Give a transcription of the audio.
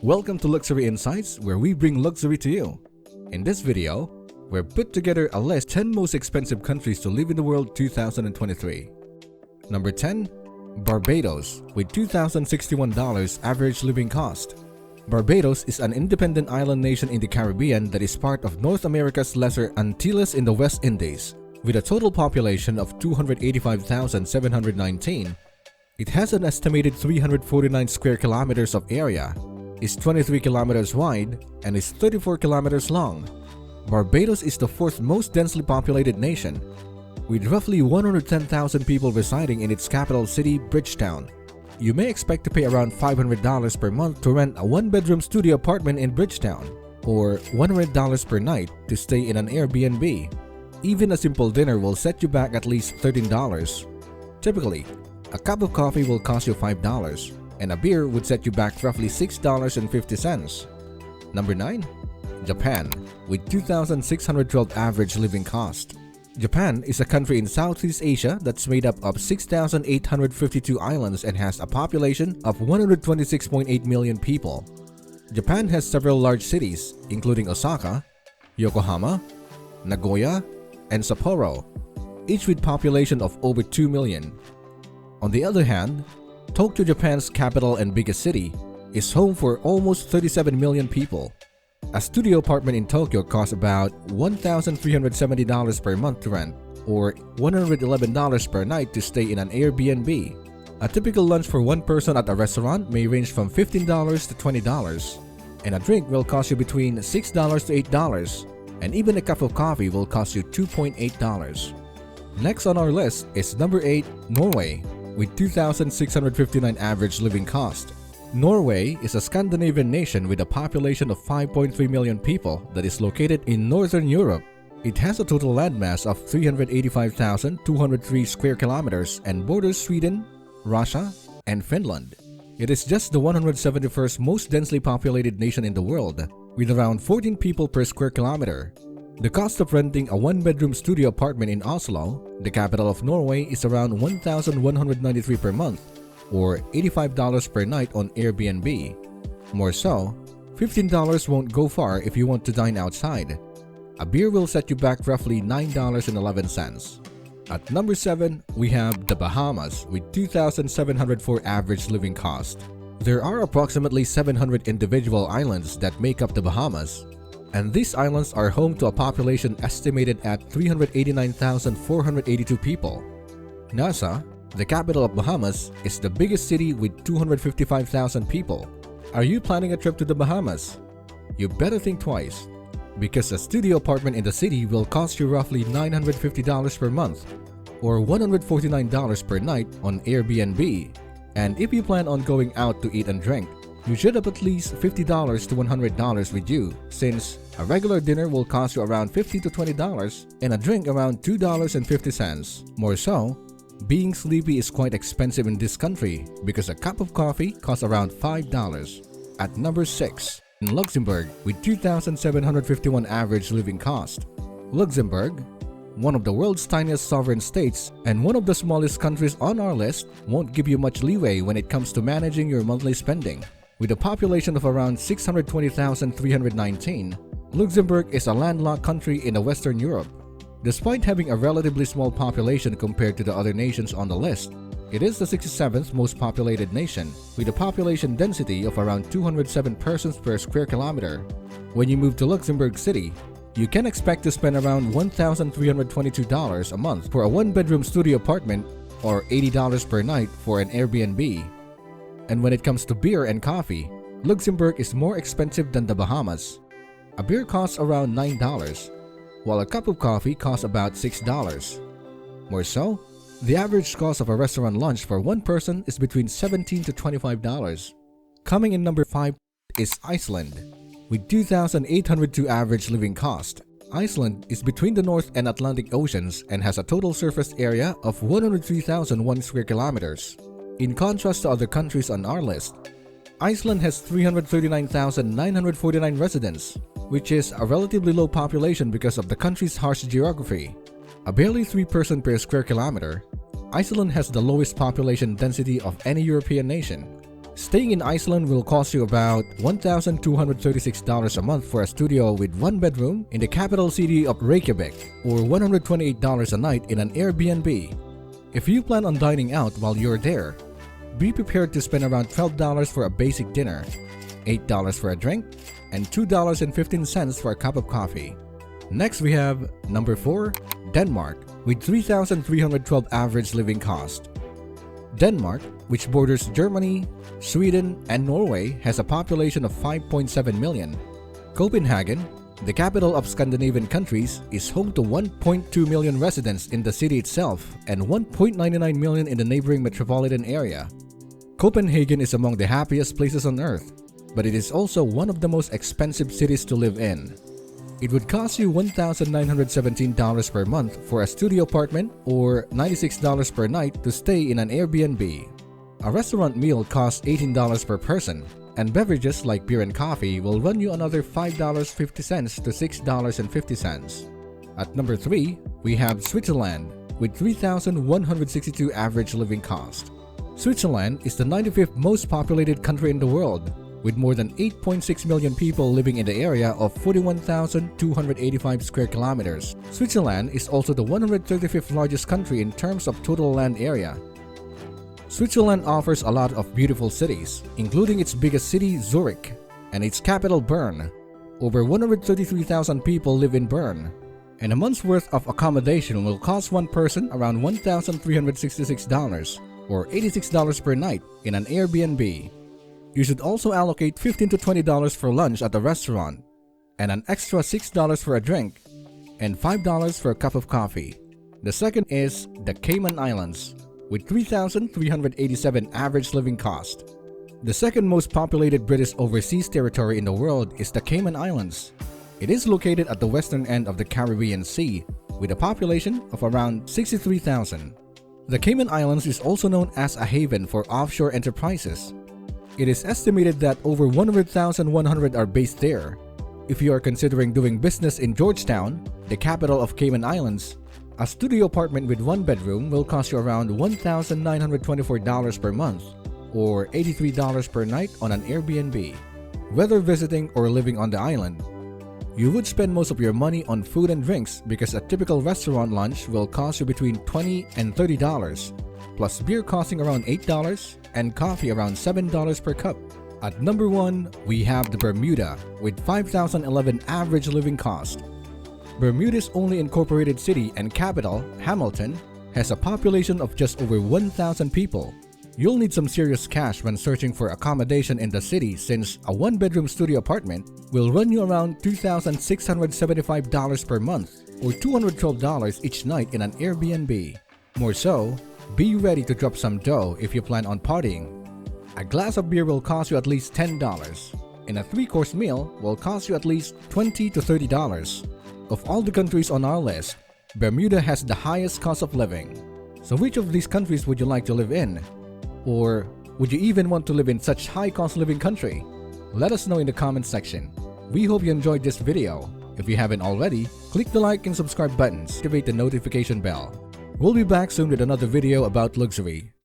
Welcome to Luxury Insights, where we bring luxury to you. In this video, we've put together a list of 10 most expensive countries to live in the world 2023. Number 10. Barbados, with $2,061 average living cost. Barbados is an independent island nation in the Caribbean that is part of North America's lesser Antilles in the West Indies. With a total population of 285,719, it has an estimated 349 square kilometers of area, is 23 kilometers wide, and is 34 kilometers long. Barbados is the fourth most densely populated nation, with roughly 110,000 people residing in its capital city, Bridgetown. You may expect to pay around $500 per month to rent a one-bedroom studio apartment in Bridgetown, or $100 per night to stay in an Airbnb. Even a simple dinner will set you back at least $13. Typically, a cup of coffee will cost you $5, and a beer would set you back roughly $6.50. Number 9. Japan, with $2,612 average living cost. Japan is a country in Southeast Asia that's made up of 6,852 islands and has a population of 126.8 million people. Japan has several large cities, including Osaka, Yokohama, Nagoya, and Sapporo, each with population of over 2 million. On the other hand, Tokyo, Japan's capital and biggest city, is home for almost 37 million people. A studio apartment in Tokyo costs about $1,370 per month to rent, or $111 per night to stay in an Airbnb. A typical lunch for one person at a restaurant may range from $15 to $20, and a drink will cost you between $6 to $8, and even a cup of coffee will cost you $2.8. Next on our list is number 8, Norway, with $2,659 average living cost. Norway is a Scandinavian nation with a population of 5.3 million people that is located in Northern Europe. It has a total landmass of 385,203 square kilometers and borders Sweden, Russia, and Finland. It is just the 171st most densely populated nation in the world, with around 14 people per square kilometer. The cost of renting a one-bedroom studio apartment in Oslo, the capital of Norway, is around $1,193 per month, or $85 per night on Airbnb. More so, $15 won't go far if you want to dine outside. A beer will set you back roughly $9.11. At number 7, we have the Bahamas with $2,704 average living cost. There are approximately 700 individual islands that make up the Bahamas, and these islands are home to a population estimated at 389,482 people. Nassau, the capital of Bahamas, is the biggest city with 255,000 people. Are you planning a trip to the Bahamas? You better think twice, because a studio apartment in the city will cost you roughly $950 per month, or $149 per night on Airbnb. And if you plan on going out to eat and drink, you should have at least $50 to $100 with you, since a regular dinner will cost you around $50 to $20 and a drink around $2.50. More so, being sleepy is quite expensive in this country because a cup of coffee costs around $5. At number 6, in Luxembourg with $2,751 average living cost. Luxembourg, one of the world's tiniest sovereign states and one of the smallest countries on our list, won't give you much leeway when it comes to managing your monthly spending. With a population of around 620,319, Luxembourg is a landlocked country in Western Europe. Despite having a relatively small population compared to the other nations on the list, it is the 67th most populated nation, with a population density of around 207 persons per square kilometer. When you move to Luxembourg City, you can expect to spend around $1,322 a month for a one-bedroom studio apartment, or $80 per night for an Airbnb. And when it comes to beer and coffee, Luxembourg is more expensive than the Bahamas. A beer costs around $9, while a cup of coffee costs about $6. More so, the average cost of a restaurant lunch for one person is between $17 to $25. Coming in number 5 is Iceland, with $2,802 average living cost. Iceland is between the North and Atlantic Oceans and has a total surface area of 103,001 square kilometers. In contrast to other countries on our list, Iceland has 339,949 residents, which is a relatively low population because of the country's harsh geography. A barely 3-person per square kilometer, Iceland has the lowest population density of any European nation. Staying in Iceland will cost you about $1,236 a month for a studio with 1 bedroom in the capital city of Reykjavik, or $128 a night in an Airbnb. If you plan on dining out while you're there, be prepared to spend around $12 for a basic dinner, $8 for a drink, and $2.15 for a cup of coffee. Next we have number 4, Denmark, with 3,312 average living cost. Denmark, which borders Germany, Sweden, and Norway, has a population of 5.7 million. Copenhagen, the capital of Scandinavian countries, is home to 1.2 million residents in the city itself and 1.99 million in the neighboring metropolitan area. Copenhagen is among the happiest places on earth, but it is also one of the most expensive cities to live in. It would cost you $1,917 per month for a studio apartment or $96 per night to stay in an Airbnb. A restaurant meal costs $18 per person, and beverages like beer and coffee will run you another $5.50 to $6.50. At number 3, we have Switzerland with 3,162 average living cost. Switzerland is the 95th most populated country in the world, with more than 8.6 million people living in the area of 41,285 square kilometers. Switzerland is also the 135th largest country in terms of total land area. Switzerland offers a lot of beautiful cities, including its biggest city, Zurich, and its capital, Bern. Over 133,000 people live in Bern, and a month's worth of accommodation will cost one person around $1,366 or $86 per night in an Airbnb. You should also allocate $15 to $20 for lunch at the restaurant, and an extra $6 for a drink, and $5 for a cup of coffee. The second is the Cayman Islands, with 3,387 average living cost. The second most populated British overseas territory in the world is the Cayman Islands. It is located at the western end of the Caribbean Sea, with a population of around 63,000. The Cayman Islands is also known as a haven for offshore enterprises. It is estimated that over 100,100 are based there. If you are considering doing business in Georgetown, the capital of Cayman Islands, a studio apartment with 1 bedroom will cost you around $1,924 per month or $83 per night on an Airbnb. Whether visiting or living on the island, you would spend most of your money on food and drinks because a typical restaurant lunch will cost you between $20 and $30, plus beer costing around $8 and coffee around $7 per cup. At number 1, we have the Bermuda with 5,011 average living cost. Bermuda's only incorporated city and capital, Hamilton, has a population of just over 1,000 people. You'll need some serious cash when searching for accommodation in the city, since a 1-bedroom studio apartment will run you around $2,675 per month or $212 each night in an Airbnb. More so, be ready to drop some dough if you plan on partying. A glass of beer will cost you at least $10, and a 3-course meal will cost you at least $20 to $30. Of all the countries on our list, Bermuda has the highest cost of living. So which of these countries would you like to live in? Or would you even want to live in such high-cost living country? Let us know in the comment section. We hope you enjoyed this video. If you haven't already, click the like and subscribe buttons to activate the notification bell. We'll be back soon with another video about luxury.